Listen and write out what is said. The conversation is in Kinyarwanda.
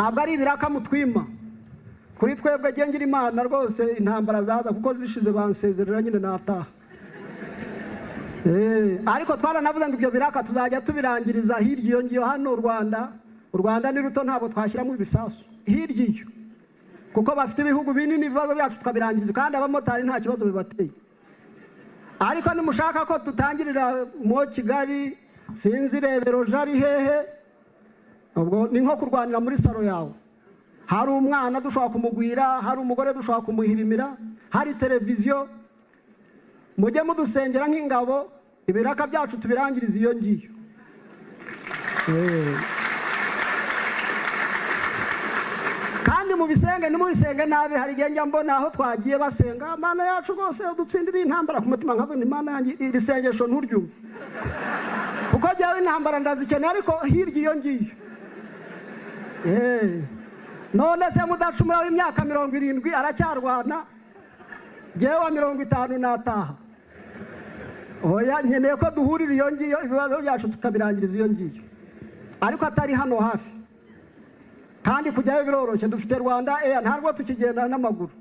ntabwo ari ibiraka mutwima kuri twebwe gengira Imana rwose intambara zaza kuko zishize bansezerera nyine nataha ariko twaranavuze ngo ibyo biraka tuzajya tubirangiriza hirya iyo ngiyo hano u Rwanda ni ruto ntabwo twashyiramo ibisasu hirya iyo kuko bafite ibihugu binini ibibazo byacu tukabirangiriza kandi abamotari nta kibazo bibateye ariko nimushaka ko tutangirira mu Kigali sinzi Rebero jari hehe ubwo ni nko kurwanira muri saro yawe hari umwana dushaka kumugwira hari umugore dushaka kumuhirimira hari televiziyo mujye mudusengera nk'ingabo ibiraka byacu tubirangiriza iyo ngiyo kandi mu bisenge nimubisenge nabi hari igihe njya mbona aho twagiye basenga Mana yacu rwose udutsindira intambara ku mutima nkavuga Imana yanjye iri sengesho nturyumve kuko jyawe intambara ndazikeneye ariko hirya iyo ngiyo none se mudacumura w'imyaka 70 aracyarwana jewe wa 50 nataha oya nkeneye ko duhurira iyo ngiyo ibibazo byacu tukabirangiriza iyo ngiyo ariko atari hano hafi kandi kujyayo biroroshye dufite Rwanda ntabwo tukigenda n'amaguru